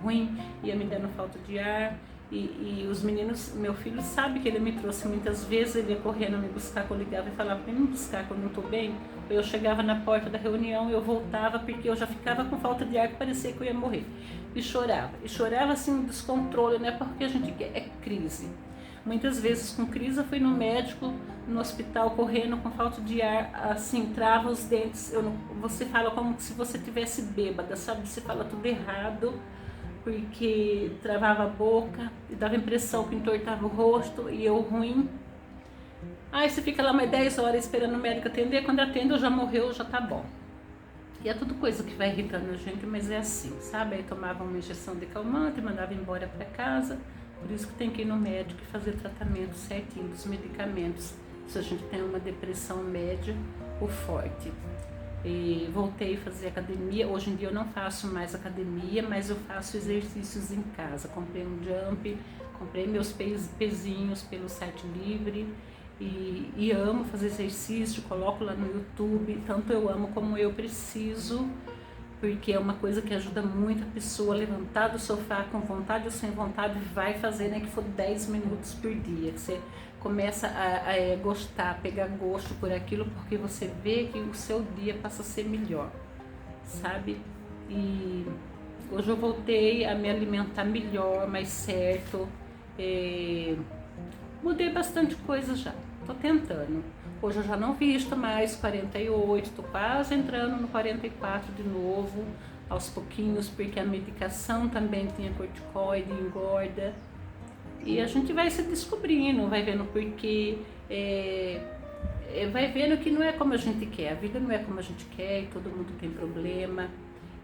ruim, ia me dando falta de ar, e os meninos, meu filho sabe que ele me trouxe muitas vezes, ele ia correndo me buscar, que eu ligava e falava, vem me buscar quando eu não estou bem. Eu chegava na porta da reunião, eu voltava porque eu já ficava com falta de ar, que parecia que eu ia morrer, e chorava assim um descontrole, né, porque a gente é crise. Muitas vezes com crise eu fui no médico, no hospital, correndo com falta de ar, assim, trava os dentes. Você fala como se você tivesse bêbada, sabe? Você fala tudo errado, porque travava a boca, e dava a impressão que entortava o rosto, e eu ruim. Aí você fica lá mais 10 horas esperando o médico atender, quando atende já morreu, já tá bom. E é tudo coisa que vai irritando a gente, mas é assim, sabe? Aí tomava uma injeção de calmante, mandava embora para casa. Por isso que tem que ir no médico e fazer tratamento certinho dos medicamentos, se a gente tem uma depressão média ou forte. E voltei a fazer academia. Hoje em dia eu não faço mais academia, mas eu faço exercícios em casa. Comprei um jump, comprei meus pezinhos pelo site livre. E amo fazer exercício, coloco lá no YouTube, tanto eu amo como eu preciso, porque é uma coisa que ajuda muito a pessoa a levantar do sofá com vontade ou sem vontade, vai fazer, né, que for 10 minutos por dia, que você começa a gostar, a pegar gosto por aquilo, porque você vê que o seu dia passa a ser melhor, sabe? E hoje eu voltei a me alimentar melhor, mais certo, mudei bastante coisa já. Tô tentando. Hoje eu já não visto mais 48, tô quase entrando no 44 de novo, aos pouquinhos, porque a medicação também tinha corticoide, engorda. E a gente vai se descobrindo, vai vendo porquê, vai vendo que não é como a gente quer, a vida não é como a gente quer, e todo mundo tem problema,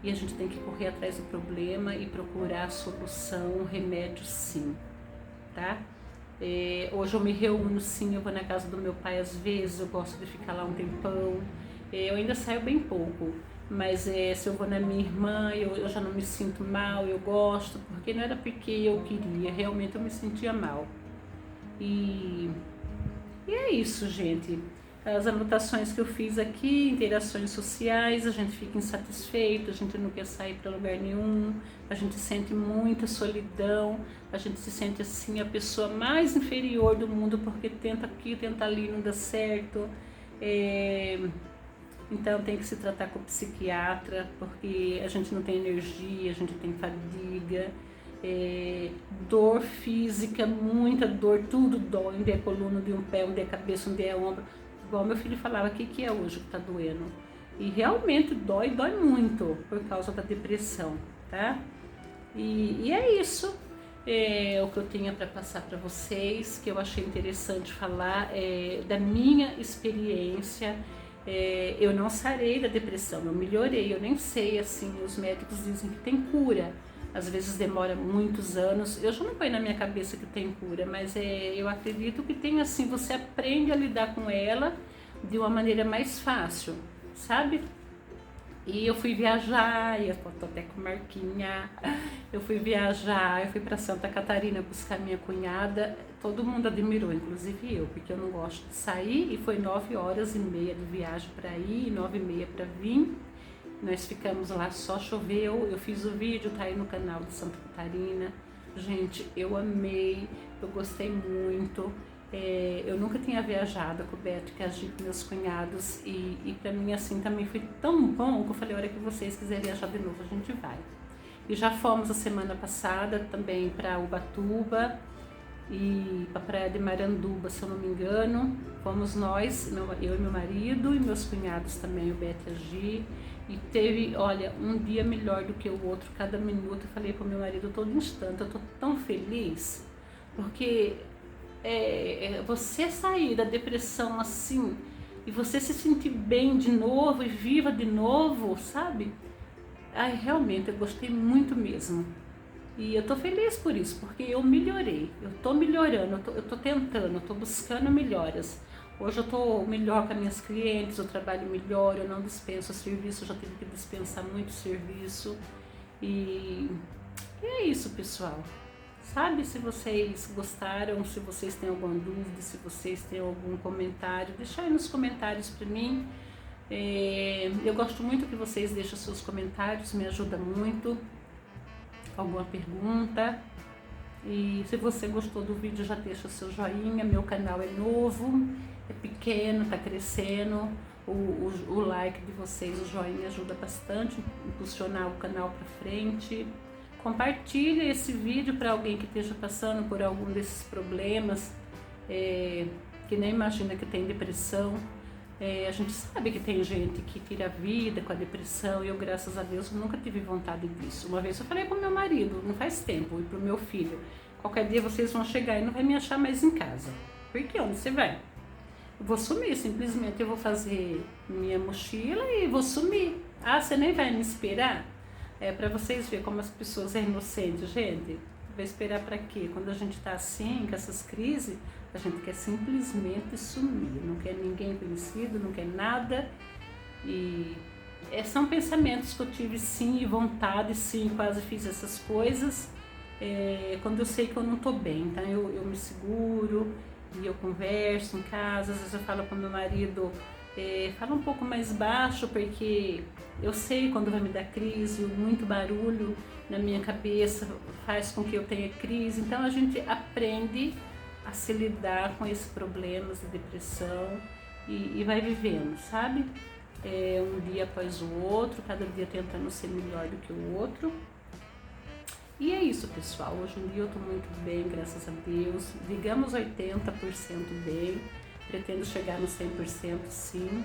e a gente tem que correr atrás do problema e procurar a solução, o remédio sim, tá? Hoje eu me reúno sim, eu vou na casa do meu pai às vezes, eu gosto de ficar lá um tempão, eu ainda saio bem pouco, mas se eu vou na minha irmã eu já não me sinto mal, eu gosto, porque não era porque eu queria, realmente eu me sentia mal. E é isso, gente. As anotações que eu fiz aqui, interações sociais, a gente fica insatisfeito, a gente não quer sair para lugar nenhum, a gente sente muita solidão, a gente se sente assim a pessoa mais inferior do mundo porque tenta aqui, tenta ali, não dá certo. Então tem que se tratar com o psiquiatra, porque a gente não tem energia, a gente tem fadiga, dor física, muita dor, tudo dói, onde é coluna, de um pé, onde é cabeça, onde é ombro. Igual meu filho falava, o que é hoje que tá doendo? E realmente dói muito por causa da depressão, tá? E é isso, o que eu tinha para passar para vocês, que eu achei interessante falar da minha experiência. Eu não sarei da depressão, eu melhorei, eu nem sei, assim, os médicos dizem que tem cura. Às vezes demora muitos anos, eu já não ponho na minha cabeça que tem cura, mas eu acredito que tem, assim, você aprende a lidar com ela de uma maneira mais fácil, sabe? E eu fui viajar, eu tô até com marquinha, eu fui viajar, eu fui para Santa Catarina buscar minha cunhada, todo mundo admirou, inclusive eu, porque eu não gosto de sair, e foi 9h30 de viagem para ir, 9h30 para vir. Nós ficamos lá, só choveu, eu fiz o vídeo, tá aí no canal de Santa Catarina. Gente, eu amei, eu gostei muito. Eu nunca tinha viajado com o Beto, que é a Gico, meus cunhados, e pra mim assim também foi tão bom que eu falei, a hora que vocês quiserem viajar de novo, a gente vai. E já fomos a semana passada também para Ubatuba e para Praia de Maranduba, se eu não me engano. Fomos nós, eu e meu marido, e meus cunhados também, o Beto e a Gi. E teve, olha, um dia melhor do que o outro, cada minuto. Eu falei pro meu marido todo instante, eu tô tão feliz, porque você sair da depressão assim, e você se sentir bem de novo e viva de novo, sabe? Ai, realmente, eu gostei muito mesmo. E eu tô feliz por isso, porque eu melhorei, eu tô melhorando, eu tô tentando, eu tô buscando melhoras. Hoje eu tô melhor com as minhas clientes, eu trabalho melhor, eu não dispenso serviço, eu já tive que dispensar muito serviço. E é isso, pessoal. Sabe, se vocês gostaram, se vocês têm alguma dúvida, se vocês têm algum comentário, deixa aí nos comentários para mim. Eu gosto muito que vocês deixem seus comentários, me ajuda muito. Alguma pergunta. E se você gostou do vídeo, já deixa o seu joinha. Meu canal é novo, é pequeno, tá crescendo. O like de vocês, o joinha ajuda bastante a impulsionar o canal para frente. compartilhe esse vídeo para alguém que esteja passando por algum desses problemas, que nem imagina que tem depressão. A gente sabe que tem gente que tira a vida com a depressão e eu, graças a Deus, nunca tive vontade disso. Uma vez eu falei pro meu marido, não faz tempo, e pro meu filho, qualquer dia vocês vão chegar e não vai me achar mais em casa. Por que? Onde você vai? Eu vou sumir, simplesmente eu vou fazer minha mochila e vou sumir. Ah, você nem vai me esperar? Para vocês verem como as pessoas são inocentes, gente. Vai esperar para quê? Quando a gente tá assim, com essas crises, a gente quer simplesmente sumir. Não quer ninguém conhecido, não quer nada. E são pensamentos que eu tive sim, e vontade sim, quase fiz essas coisas. Quando eu sei que eu não tô bem, então eu me seguro e eu converso em casa. Às vezes eu falo com meu marido, fala um pouco mais baixo, porque eu sei quando vai me dar crise, muito barulho na minha cabeça faz com que eu tenha crise. Então a gente aprende a se lidar com esses problemas de depressão e vai vivendo, sabe? Um dia após o outro, cada dia tentando ser melhor do que o outro. E é isso, pessoal. Hoje em dia eu tô muito bem, graças a Deus. Digamos 80% bem. Pretendo chegar no 100% sim.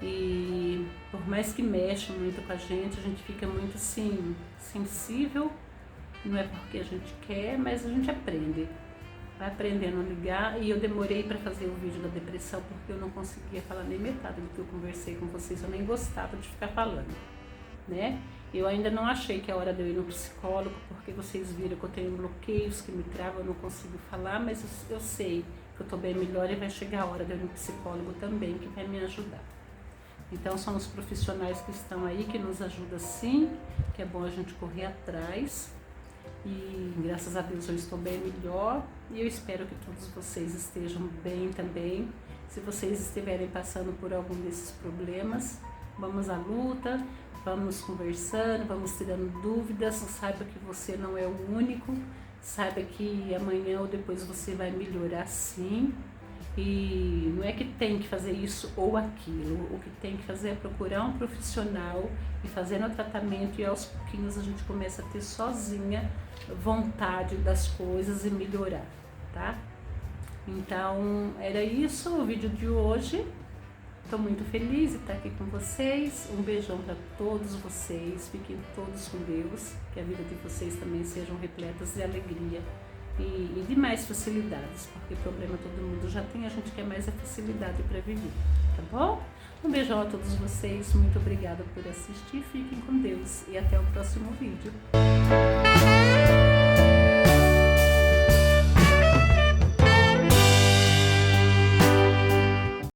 E por mais que mexa muito com a gente fica muito assim, sensível. Não é porque a gente quer, mas a gente aprende. Vai aprendendo a ligar. E eu demorei para fazer o vídeo da depressão porque eu não conseguia falar nem metade do que eu conversei com vocês. Eu nem gostava de ficar falando, né? Eu ainda não achei que é hora de eu ir no psicólogo, porque vocês viram que eu tenho bloqueios que me travam, eu não consigo falar, mas eu sei que eu tô bem melhor e vai chegar a hora de eu ir no psicólogo também, que vai me ajudar. Então são os profissionais que estão aí, que nos ajudam sim, que é bom a gente correr atrás. E graças a Deus eu estou bem melhor e eu espero que todos vocês estejam bem também. Se vocês estiverem passando por algum desses problemas, vamos à luta, vamos conversando, vamos tirando dúvidas. Saiba que você não é o único, saiba que amanhã ou depois você vai melhorar sim. E não é que tem que fazer isso ou aquilo, o que tem que fazer é procurar um profissional e fazendo o tratamento, e aos pouquinhos a gente começa a ter sozinha vontade das coisas e melhorar, tá? Então era isso o vídeo de hoje. Estou muito feliz de estar aqui com vocês. Um beijão para todos vocês, fiquem todos com Deus, que a vida de vocês também sejam repletas de alegria e de mais facilidades, porque problema todo mundo já tem, a gente quer mais a facilidade para viver, tá bom? Um beijão a todos vocês, muito obrigada por assistir, fiquem com Deus e até o próximo vídeo.